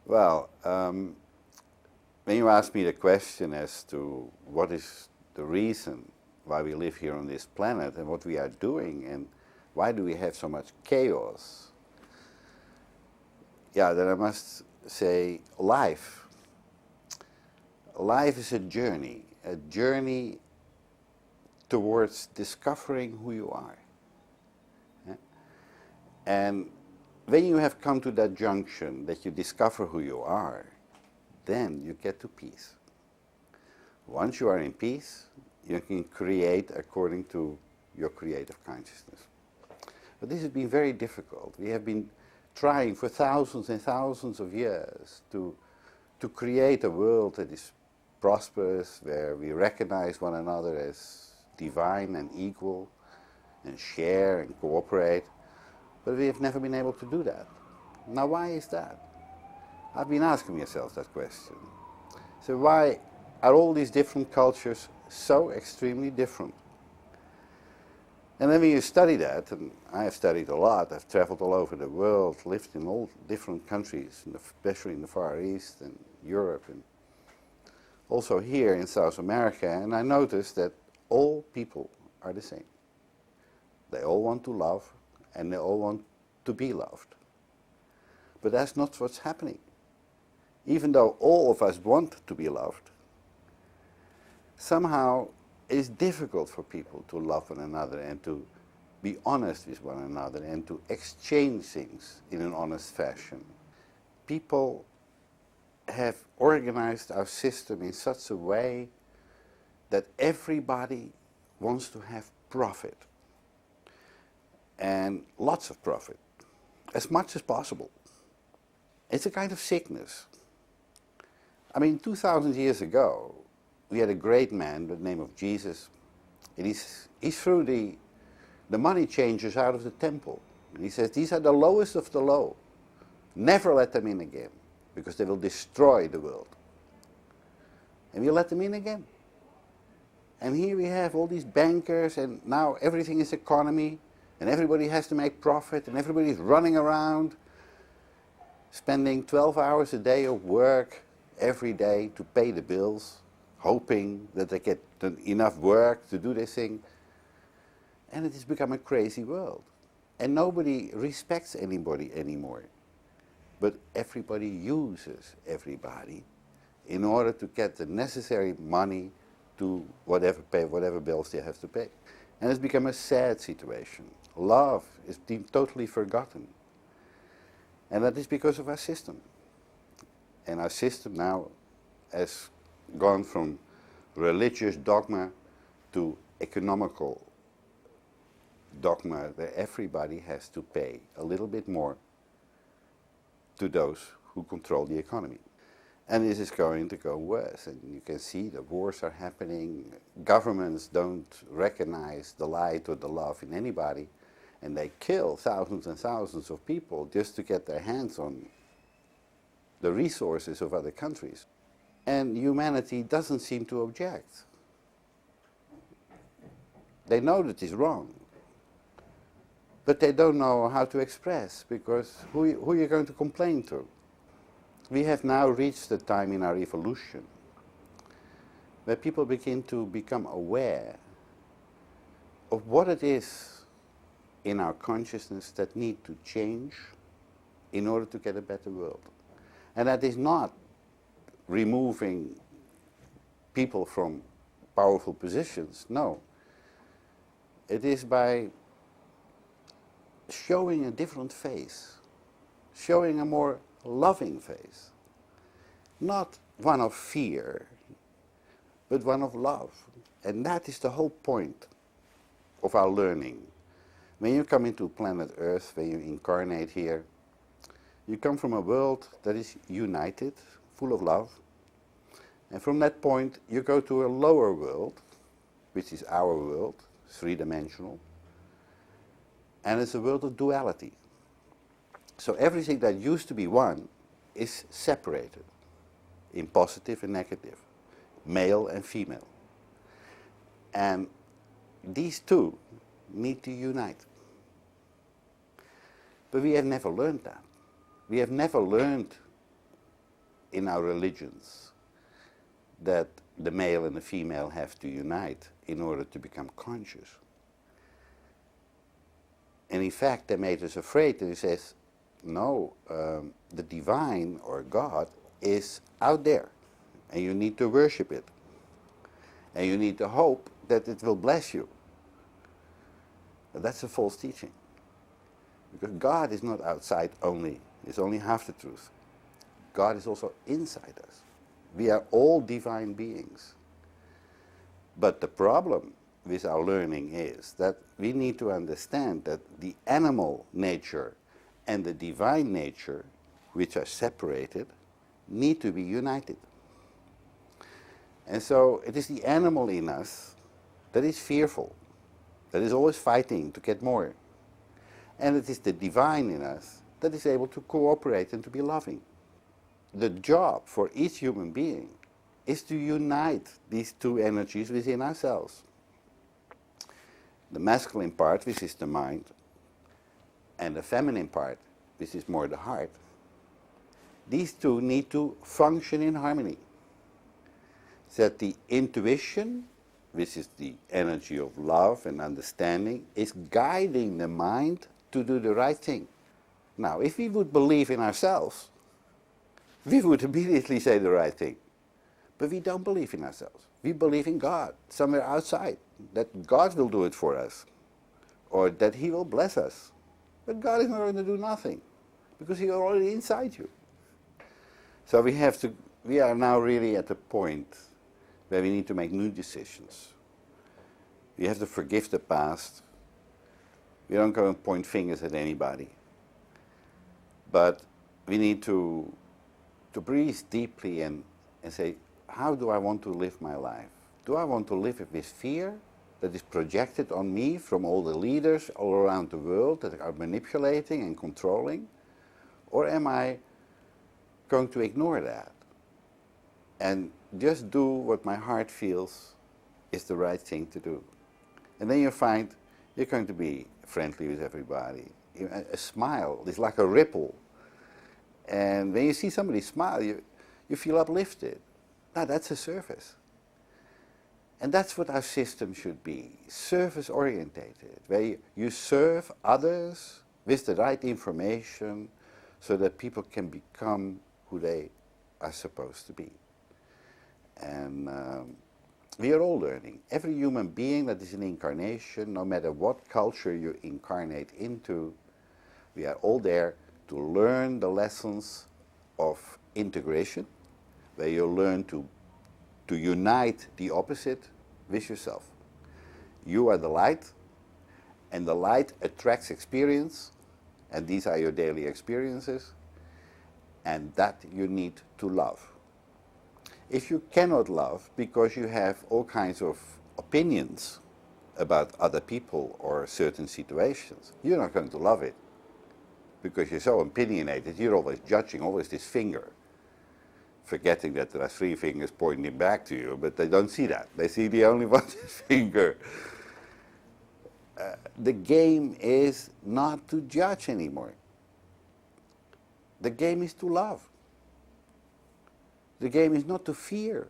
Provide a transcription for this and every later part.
Well, when you ask me the question as to what is the reason why we live here on this planet and what we are doing and why do we have so much chaos, yeah, then I must say life. Life is a journey towards discovering who you are. Yeah? And when you have come to that junction that you discover who you are, then you get to peace. Once you are in peace, you can create according to your creative consciousness. But this has been very difficult. We have been trying for thousands and thousands of years to create a world that is prosperous, where we recognize one another as divine and equal, and share and cooperate. But we have never been able to do that. Now, why is that? I've been asking myself that question. So why are all these different cultures so extremely different? And then when you study that, and I have studied a lot, I've traveled all over the world, lived in all different countries, especially in the Far East and Europe, and also here in South America, and I noticed that all people are the same. They all want to love, and they all want to be loved. But that's not what's happening. Even though all of us want to be loved, somehow it's difficult for people to love one another and to be honest with one another and to exchange things in an honest fashion. People have organized our system in such a way that everybody wants to have profit, and lots of profit, as much as possible. It's a kind of sickness. I mean, 2,000 years ago, we had a great man by the name of Jesus, and he threw the money changers out of the temple. And he says, these are the lowest of the low. Never let them in again, because they will destroy the world. And we let them in again. And here we have all these bankers, and now everything is economy, and everybody has to make profit, and everybody is running around, spending 12 hours a day of work every day to pay the bills, hoping that they get enough work to do this thing. And it has become a crazy world. And nobody respects anybody anymore. But everybody uses everybody in order to get the necessary money to whatever bills they have to pay. And it's become a sad situation. Love is deemed totally forgotten. And that is because of our system. And our system now has gone from religious dogma to economical dogma, where everybody has to pay a little bit more to those who control the economy. And this is going to go worse, and you can see the wars are happening, governments don't recognize the light or the love in anybody, and they kill thousands and thousands of people just to get their hands on the resources of other countries. And humanity doesn't seem to object. They know that it's wrong, but they don't know how to express, because who are you going to complain to? We have now reached the time in our evolution where people begin to become aware of what it is in our consciousness that need to change in order to get a better world. And that is not removing people from powerful positions, no. It is by showing a different face, showing a more loving face, not one of fear, but one of love. And that is the whole point of our learning. When you come into planet Earth, when you incarnate here, you come from a world that is united, full of love, and from that point you go to a lower world, which is our world, three-dimensional, and it's a world of duality. So everything that used to be one is separated in positive and negative, male and female. And these two need to unite. But we have never learned that. We have never learned in our religions that the male and the female have to unite in order to become conscious. And in fact, they made us afraid, and he says, no, the divine or God is out there, and you need to worship it. And you need to hope that it will bless you. But that's a false teaching. Because God is not outside only, it's only half the truth. God is also inside us. We are all divine beings. But the problem with our learning is that we need to understand that the animal nature and the divine nature, which are separated, need to be united. And so it is the animal in us that is fearful, that is always fighting to get more. And it is the divine in us that is able to cooperate and to be loving. The job for each human being is to unite these two energies within ourselves. The masculine part, which is the mind, and the feminine part, which is more the heart, these two need to function in harmony. So that the intuition, which is the energy of love and understanding, is guiding the mind to do the right thing. Now, if we would believe in ourselves, we would immediately say the right thing. But we don't believe in ourselves. We believe in God, somewhere outside, that God will do it for us, or that He will bless us. But God is not going to do nothing, because He is already inside you. So we are now really at the point where we need to make new decisions. We have to forgive the past. We don't go and point fingers at anybody. But we need to breathe deeply and say, how do I want to live my life? Do I want to live it with fear that is projected on me from all the leaders all around the world that are manipulating and controlling? Or am I going to ignore that and just do what my heart feels is the right thing to do? And then you find you're going to be friendly with everybody. A smile is like a ripple. And when you see somebody smile, you feel uplifted. Now that's a service. And that's what our system should be, service-orientated, where you serve others with the right information so that people can become who they are supposed to be. And we are all learning. Every human being that is an incarnation, no matter what culture you incarnate into, we are all there to learn the lessons of integration, where you learn to unite the opposite with yourself. You are the light, and the light attracts experience, and these are your daily experiences, and that you need to love. If you cannot love because you have all kinds of opinions about other people or certain situations, you're not going to love it. Because you're so opinionated, you're always judging, always this finger. Forgetting that there are three fingers pointing back to you, but they don't see that. They see the only one finger. The game is not to judge anymore. The game is to love. The game is not to fear,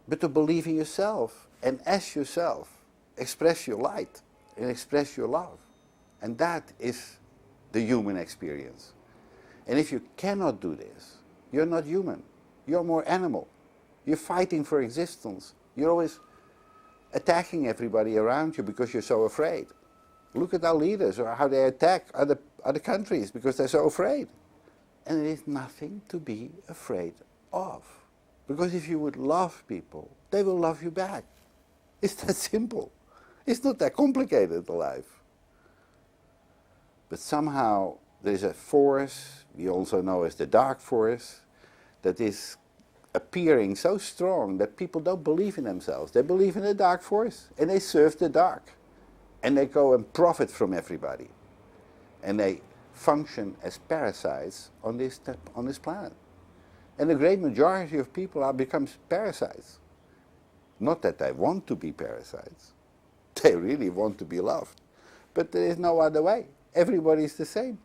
but to believe in yourself. And as yourself, express your light and express your love. And that is the human experience. And if you cannot do this, you're not human. You're more animal. You're fighting for existence. You're always attacking everybody around you because you're so afraid. Look at our leaders, or how they attack other countries because they're so afraid. And there is nothing to be afraid of. Because if you would love people, they will love you back. It's that simple. It's not that complicated, life. But somehow there is a force, we also know as the dark force, that is appearing so strong that people don't believe in themselves. They believe in the dark force, and they serve the dark. And they go and profit from everybody. And they function as parasites on this planet. And the great majority of people become parasites. Not that they want to be parasites. They really want to be loved. But there is no other way. Everybody is the same.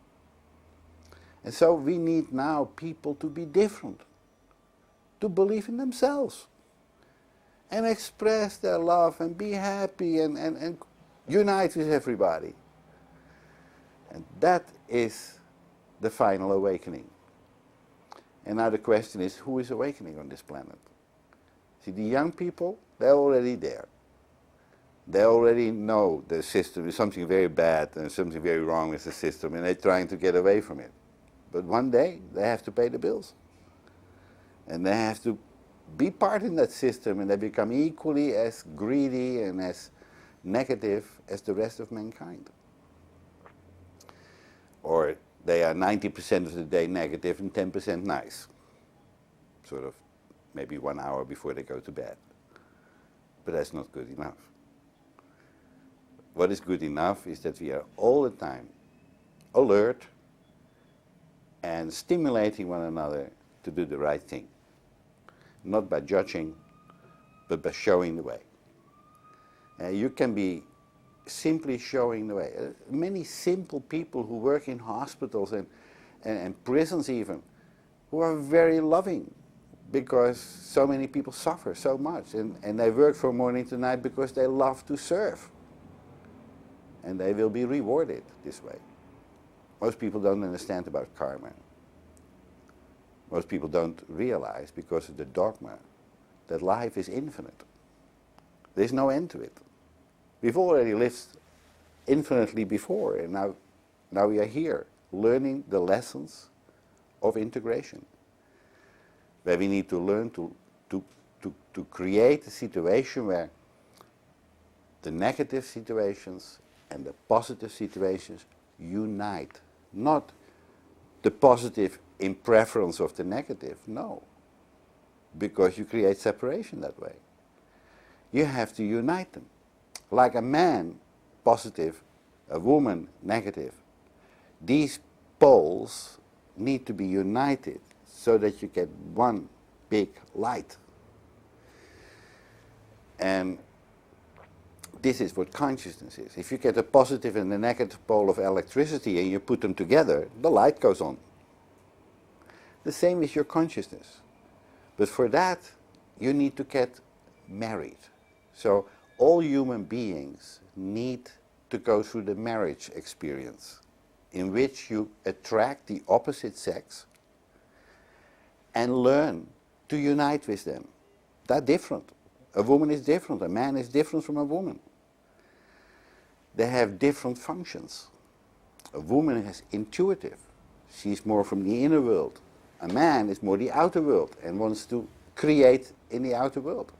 And so we need now people to be different. to believe in themselves and express their love and be happy and unite with everybody. And that is the final awakening. And now the question is, who is awakening on this planet? See, the young people, they're already there. They already know the system is something very bad and something very wrong with the system, and they're trying to get away from it. But one day, they have to pay the bills. And they have to be part in that system, and they become equally as greedy and as negative as the rest of mankind. Or they are 90% of the day negative and 10% nice. Sort of maybe 1 hour before they go to bed. But that's not good enough. What is good enough is that we are all the time alert and stimulating one another to do the right thing. Not by judging, but by showing the way. You can be simply showing the way. Many simple people who work in hospitals and prisons even, who are very loving because so many people suffer so much, and they work from morning to night because they love to serve. And they will be rewarded this way. Most people don't understand about karma. Most people don't realize, because of the dogma, that life is infinite. There's no end to it. We've already lived infinitely before, and now we are here, learning the lessons of integration, where we need to learn to create a situation where the negative situations and the positive situations unite. Not the positive in preference of the negative, no. Because you create separation that way. You have to unite them. Like a man, positive, a woman, negative. These poles need to be united so that you get one big light. And this is what consciousness is. If you get a positive and a negative pole of electricity and you put them together, the light goes on. The same is your consciousness. But for that, you need to get married. So all human beings need to go through the marriage experience, in which you attract the opposite sex and learn to unite with them. They're different. A woman is different. A man is different from a woman. They have different functions. A woman is intuitive. She's more from the inner world. A man is more the outer world and wants to create in the outer world.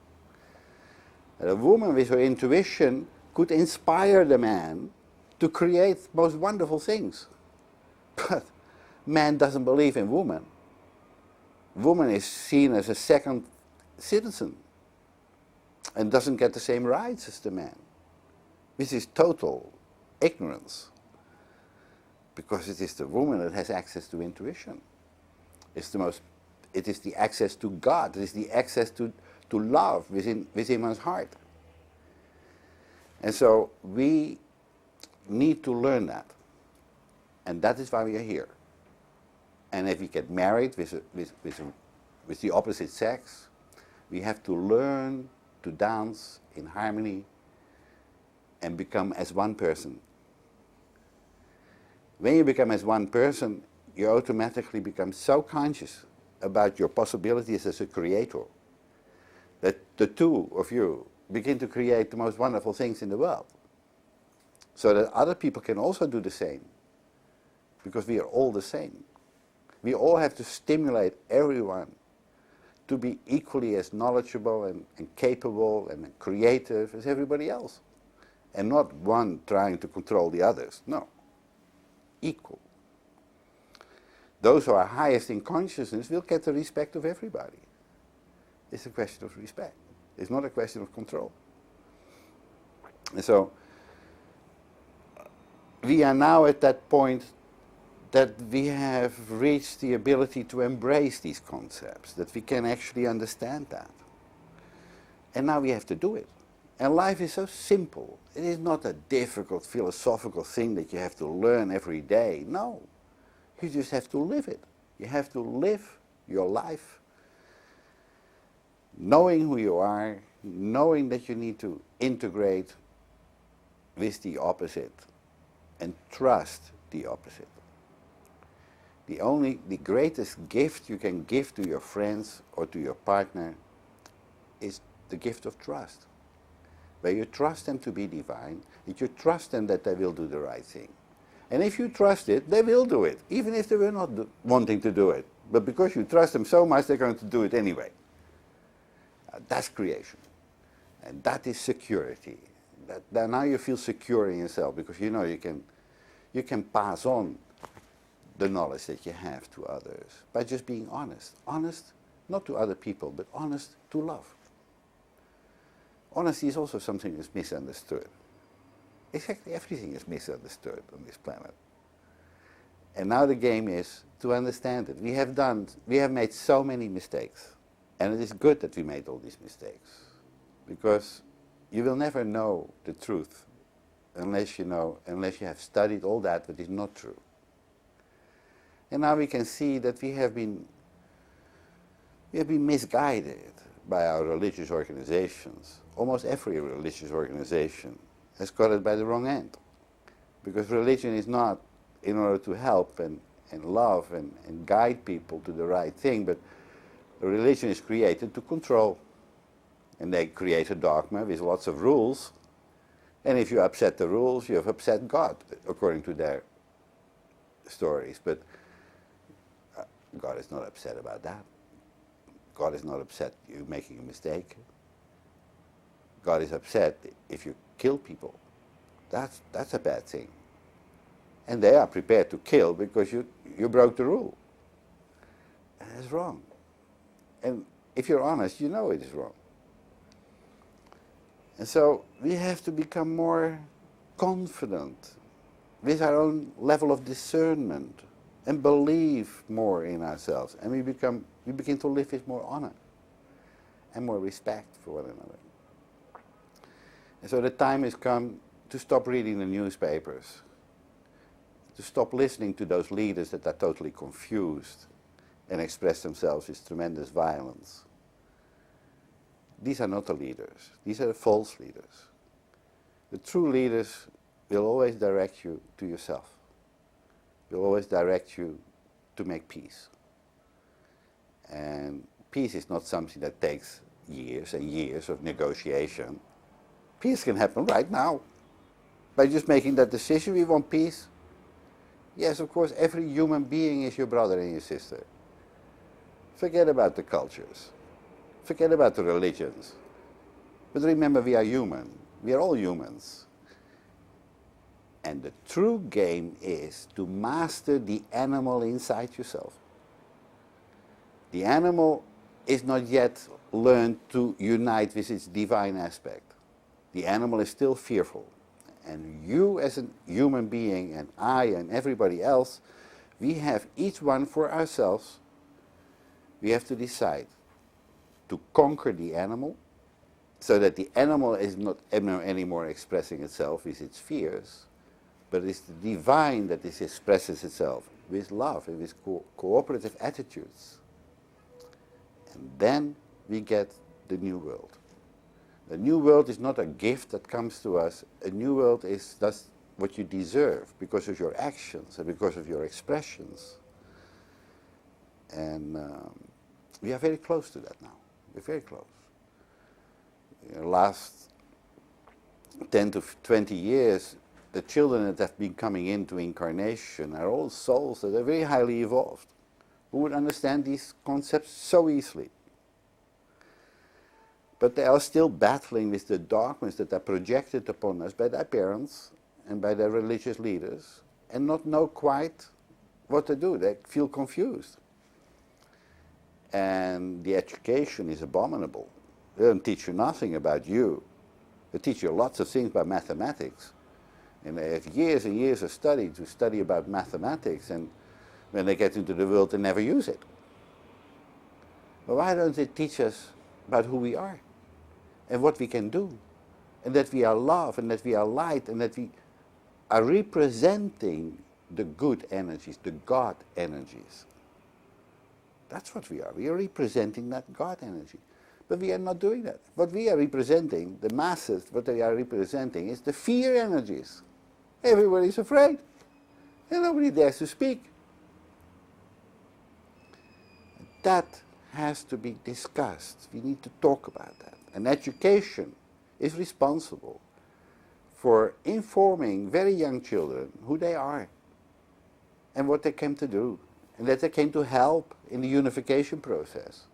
And a woman with her intuition could inspire the man to create most wonderful things. But man doesn't believe in woman. Woman is seen as a second citizen and doesn't get the same rights as the man. This is total ignorance, because it is the woman that has access to intuition. It is the access to God. It is the access to love within one's heart. And so we need to learn that. And that is why we are here. And if we get married with the opposite sex, we have to learn to dance in harmony and become as one person. When you become as one person, you automatically become so conscious about your possibilities as a creator that the two of you begin to create the most wonderful things in the world, so that other people can also do the same, because we are all the same. We all have to stimulate everyone to be equally as knowledgeable and capable and creative as everybody else. And not one trying to control the others. No. Equal. Those who are highest in consciousness will get the respect of everybody. It's a question of respect. It's not a question of control. And so, we are now at that point that we have reached the ability to embrace these concepts, that we can actually understand that. And now we have to do it. And life is so simple. It is not a difficult philosophical thing that you have to learn every day. No. You just have to live it. You have to live your life knowing who you are, knowing that you need to integrate with the opposite and trust the opposite. The greatest gift you can give to your friends or to your partner is the gift of trust, where you trust them to be divine, that you trust them that they will do the right thing. And if you trust it, they will do it, even if they were not wanting to do it. But because you trust them so much, they're going to do it anyway. That's creation. And that is security. That now you feel secure in yourself, because you know you can pass on the knowledge that you have to others by just being honest. Honest, not to other people, but honest to love. Honesty is also something that's misunderstood. Exactly everything is misunderstood on this planet. And now the game is to understand it. We have made so many mistakes. And it is good that we made all these mistakes, because you will never know the truth unless you have studied all that is not true. And now we can see that we have been misguided by our religious organizations. Almost every religious organization has got it by the wrong end. Because religion is not in order to help and love and guide people to the right thing, but religion is created to control. And they create a dogma with lots of rules. And if you upset the rules, you have upset God, according to their stories. But God is not upset about that. God is not upset you making a mistake. God is upset if you kill people. That's a bad thing. And they are prepared to kill because you broke the rule. And that's wrong. And if you're honest, you know it is wrong. And so we have to become more confident with our own level of discernment and believe more in ourselves. And we begin to live with more honor and more respect for one another. And so the time has come to stop reading the newspapers, to stop listening to those leaders that are totally confused and express themselves with tremendous violence. These are not the leaders. These are the false leaders. The true leaders will always direct you to yourself. Will always direct you to make peace. And peace is not something that takes years and years of negotiation. Peace can happen right now. By just making that decision, we want peace. Yes, of course, every human being is your brother and your sister. Forget about the cultures. Forget about the religions. But remember, we are human. We are all humans. And the true game is to master the animal inside yourself. The animal is not yet learned to unite with its divine aspect. The animal is still fearful. And you as a human being, and I and everybody else, we have each one for ourselves. We have to decide to conquer the animal, so that the animal is not anymore expressing itself with its fears, but it's the divine that expresses itself with love and with cooperative attitudes. And then we get the new world. The new world is not a gift that comes to us. A new world is just what you deserve because of your actions and because of your expressions. And we are very close to that now. We're very close. In the last 10 to 20 years, the children that have been coming into incarnation are all souls that are very highly evolved, who would understand these concepts so easily. But they are still battling with the dogmas that are projected upon us by their parents and by their religious leaders, and not know quite what to do. They feel confused. And the education is abominable. They don't teach you nothing about you. They teach you lots of things about mathematics. And they have years and years of study to study about mathematics, and when they get into the world, they never use it. But why don't they teach us about who we are and what we can do, and that we are love, and that we are light, and that we are representing the good energies, the God energies. That's what we are. We are representing that God energy. But we are not doing that. What we are representing, the masses, what they are representing is the fear energies. Everybody's afraid. And nobody dares to speak. That has to be discussed. We need to talk about that. And education is responsible for informing very young children who they are and what they came to do, and that they came to help in the unification process,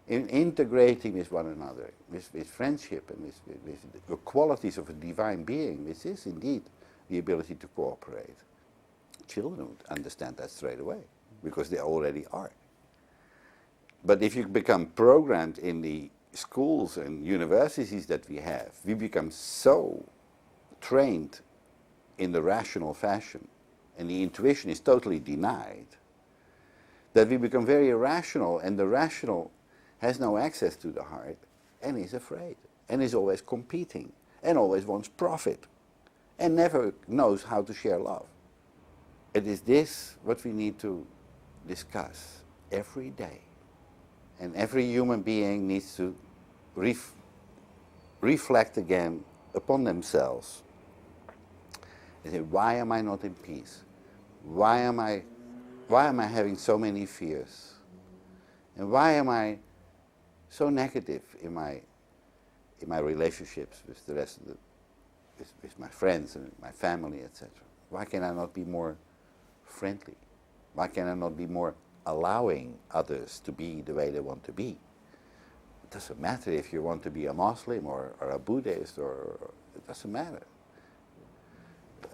in integrating with one another, with friendship and with the qualities of a divine being, which is indeed the ability to cooperate. Children would understand that straight away, because they already are. But if you become programmed in the schools and universities that we have, we become so trained in the rational fashion, and the intuition is totally denied, that we become very irrational, and the rational has no access to the heart, and is afraid, and is always competing, and always wants profit, and never knows how to share love. It is this what we need to discuss every day. And every human being needs to reflect again upon themselves. They say, why am I not in peace? Why am I having so many fears? And why am I so negative in my relationships with the rest of with my friends and my family, etc.? Why can I not be more friendly? Why can I not be more allowing others to be the way they want to be? It doesn't matter if you want to be a Muslim or a Buddhist, or it doesn't matter.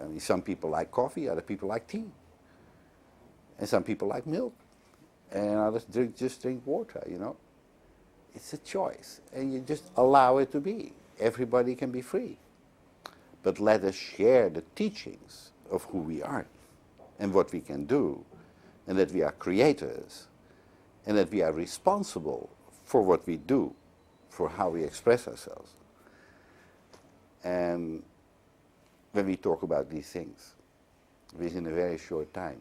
I mean, some people like coffee, other people like tea. And some people like milk. And others just drink water, you know. It's a choice. And you just allow it to be. Everybody can be free. But let us share the teachings of who we are and what we can do, and that we are creators, and that we are responsible for what we do, for how we express ourselves. And when we talk about these things, within a very short time,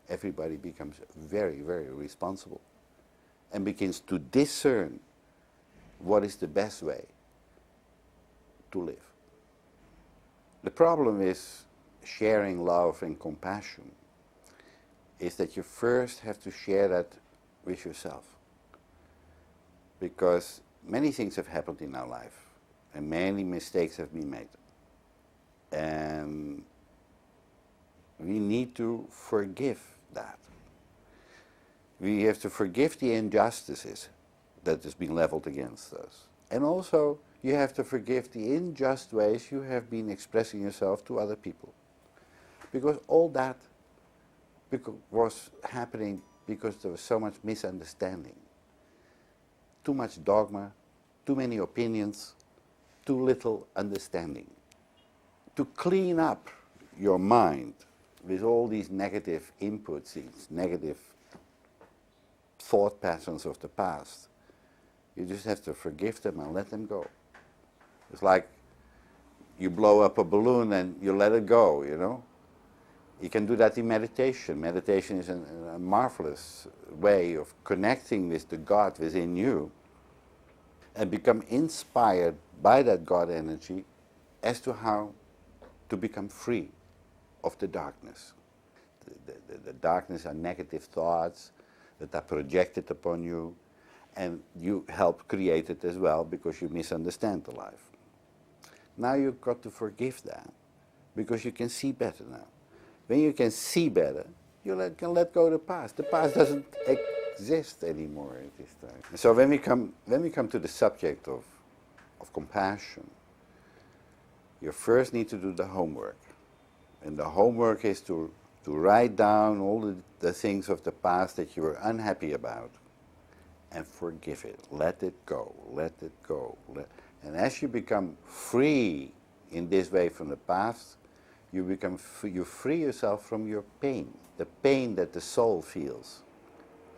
everybody becomes very, very responsible and begins to discern what is the best way to live. The problem is sharing love and compassion is that you first have to share that with yourself. Because many things have happened in our life, and many mistakes have been made. And we need to forgive that. We have to forgive the injustices that has been leveled against us. And also, you have to forgive the unjust ways you have been expressing yourself to other people. Because all that was happening because there was so much misunderstanding. Too much dogma, too many opinions, too little understanding. To clean up your mind with all these negative inputs, these negative thought patterns of the past, you just have to forgive them and let them go. It's like you blow up a balloon and you let it go, you know. You can do that in meditation. Meditation is a marvelous way of connecting with the God within you and become inspired by that God energy as to how to become free of the darkness. The darkness are negative thoughts that are projected upon you, and you help create it as well because you misunderstand the life. Now you've got to forgive that because you can see better now. When you can see better, you can let go of the past. The past doesn't exist anymore at this time. So when we come to the subject of compassion, you first need to do the homework. And the homework is to write down all the things of the past that you were unhappy about and forgive it. Let it go. Let it go. And as you become free in this way from the past, you free yourself from your pain, the pain that the soul feels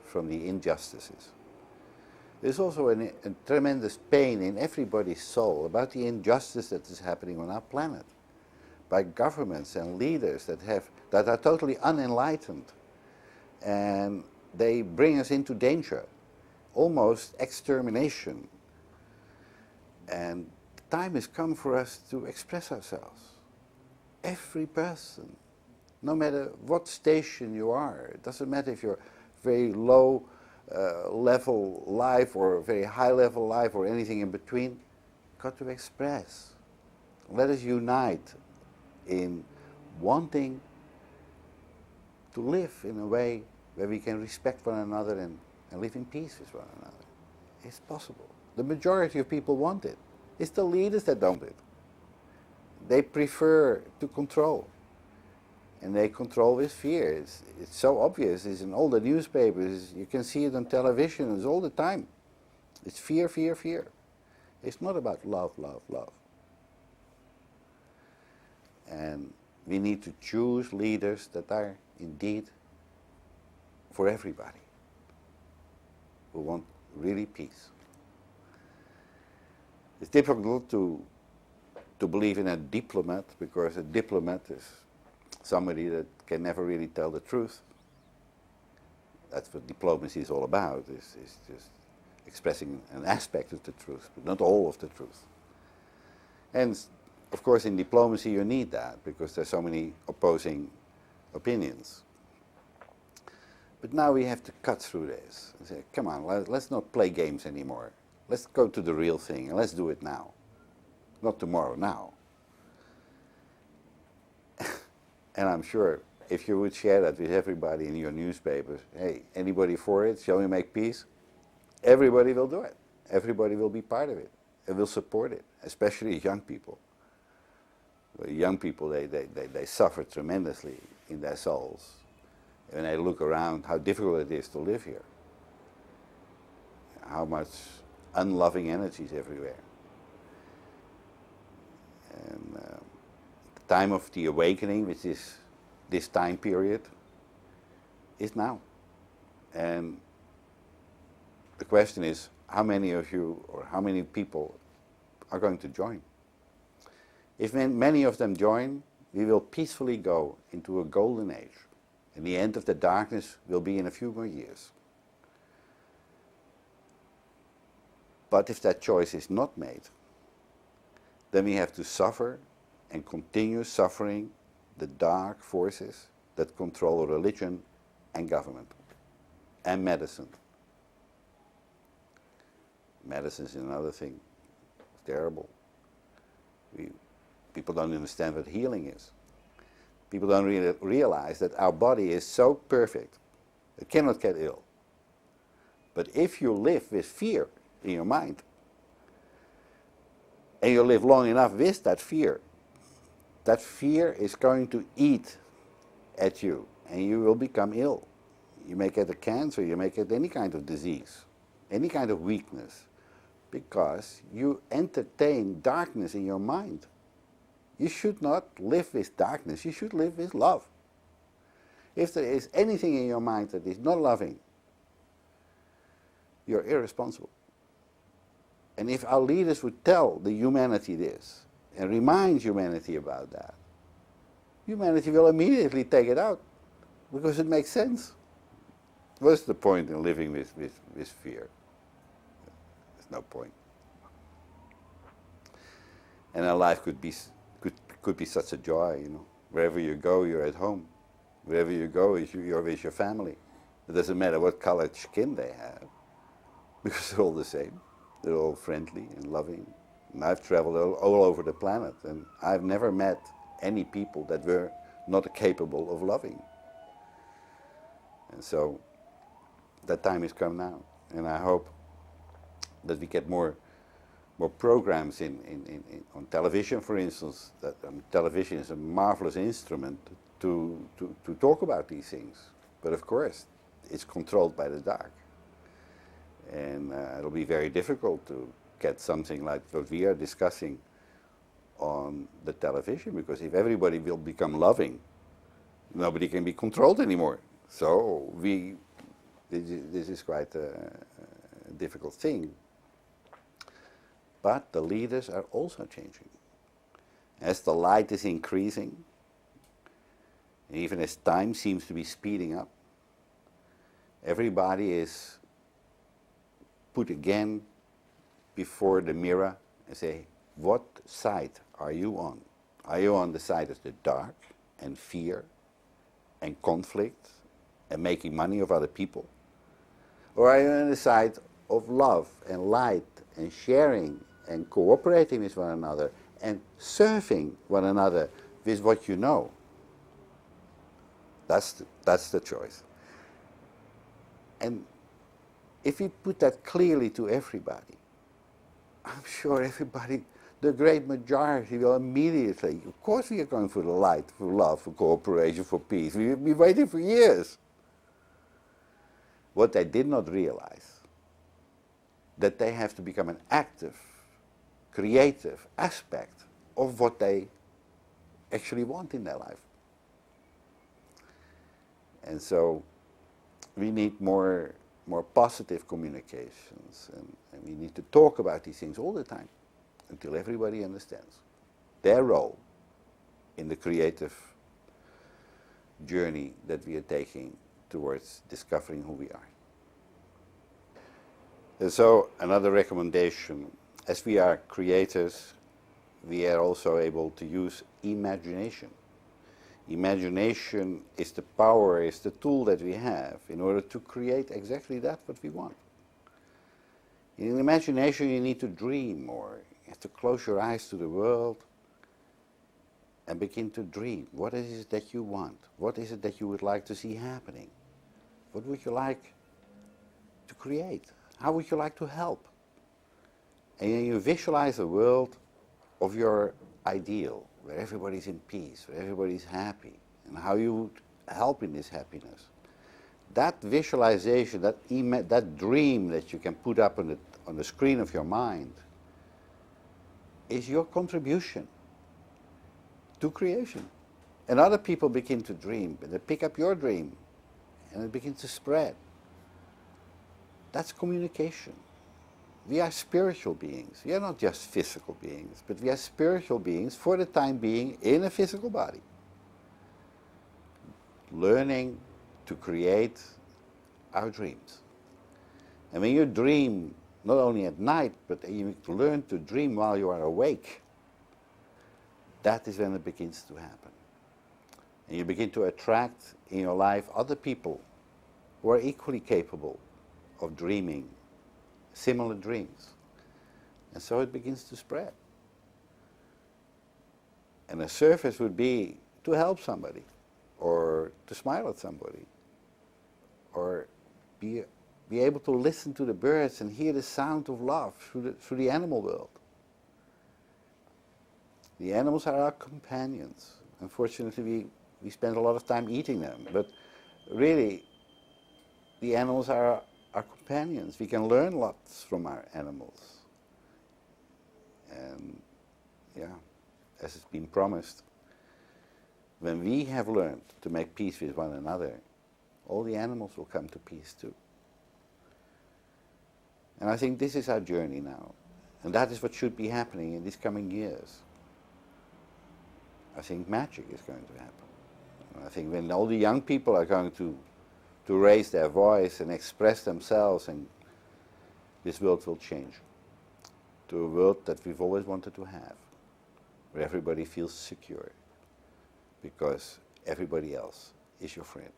from the injustices. There's also a tremendous pain in everybody's soul about the injustice that is happening on our planet by governments and leaders that are totally unenlightened, and they bring us into danger. almost extermination. And the time has come for us to express ourselves. Every person, no matter what station you are, it doesn't matter if you're very low level life or very high level life or anything in between, got to express. Let us unite in wanting to live in a way where we can respect one another and live in peace with one another. It's possible. The majority of people want it. It's the leaders that don't it. They prefer to control. And they control with fear. It's so obvious. It's in all the newspapers. You can see it on television. It's all the time. It's fear, fear, fear. It's not about love, love, love. And we need to choose leaders that are indeed for everybody, who want really peace. It's difficult to believe in a diplomat, because a diplomat is somebody that can never really tell the truth. That's what diplomacy is all about, is just expressing an aspect of the truth, but not all of the truth. And of course in diplomacy you need that, because there's so many opposing opinions. But now we have to cut through this and say, come on, let's not play games anymore. Let's go to the real thing, and let's do it now. Not tomorrow, now. And I'm sure if you would share that with everybody in your newspapers, hey, anybody for it? Shall we make peace? Everybody will do it. Everybody will be part of it and will support it, especially young people. Young people, they suffer tremendously in their souls. When they look around how difficult it is to live here, how much unloving energy is everywhere. And the time of the awakening, which is this time period, is now. And the question is, how many of you or how many people are going to join? If many of them join, we will peacefully go into a golden age. And the end of the darkness will be in a few more years. But if that choice is not made, then we have to suffer and continue suffering the dark forces that control religion and government and medicine. Medicine is another thing. It's terrible. People don't understand what healing is. People don't really realize that our body is so perfect, it cannot get ill. But if you live with fear in your mind, and you live long enough with that fear is going to eat at you, and you will become ill. You may get a cancer, you may get any kind of disease, any kind of weakness, because you entertain darkness in your mind. You should not live with darkness, you should live with love. If there is anything in your mind that is not loving, you're irresponsible. And if our leaders would tell the humanity this, and remind humanity about that, humanity will immediately take it out, because it makes sense. What's the point in living with fear? There's no point. And our life could be such a joy, you know. Wherever you go, you're at home. Wherever you go, you're with your family. It doesn't matter what colored skin they have, because they're all the same. They're all friendly and loving. And I've traveled all over the planet, and I've never met any people that were not capable of loving. And so that time has come now, and I hope that we get more programs on television, for instance. That television is a marvelous instrument to talk about these things. But of course, it's controlled by the dark. And it'll be very difficult to get something like what we are discussing on the television, because if everybody will become loving, nobody can be controlled anymore. So this is quite a difficult thing. But the leaders are also changing. As the light is increasing, even as time seems to be speeding up, everybody is put again before the mirror and say, what side are you on? Are you on the side of the dark and fear and conflict and making money of other people? Or are you on the side of love and light and sharing and cooperating with one another and serving one another with what you know? That's the choice. And if we put that clearly to everybody, I'm sure everybody, the great majority, will immediately, of course we are going for the light, for love, for cooperation, for peace. We've been waiting for years. What they did not realize, that they have to become an active, creative aspect of what they actually want in their life. And so we need more positive communications, and we need to talk about these things all the time until everybody understands their role in the creative journey that we are taking towards discovering who we are. And so another recommendation, as we are creators, we are also able to use imagination. Imagination is the power, is the tool that we have in order to create exactly that what we want. In imagination you need to dream more. You have to close your eyes to the world and begin to dream. What is it that you want? What is it that you would like to see happening? What would you like to create? How would you like to help? And you visualize a world of your ideal, where everybody's in peace, where everybody's happy, and how you would help in this happiness. That visualization, that dream that you can put up on the screen of your mind is your contribution to creation. And other people begin to dream, and they pick up your dream, and it begins to spread. That's communication. We are spiritual beings. We are not just physical beings, but we are spiritual beings for the time being in a physical body. Learning to create our dreams. And when you dream, not only at night, but you learn to dream while you are awake, that is when it begins to happen. And you begin to attract in your life other people who are equally capable of dreaming similar dreams. And so it begins to spread. And the surface would be to help somebody, or to smile at somebody, or be able to listen to the birds and hear the sound of love through the animal world. The animals are our companions. Unfortunately, we spend a lot of time eating them, but really, the animals are our companions. We can learn lots from our animals. And yeah, as it's been promised, when we have learned to make peace with one another, all the animals will come to peace too. And I think this is our journey now. And that is what should be happening in these coming years. I think magic is going to happen. And I think when all the young people are going to raise their voice and express themselves, and this world will change to a world that we've always wanted to have, where everybody feels secure because everybody else is your friend.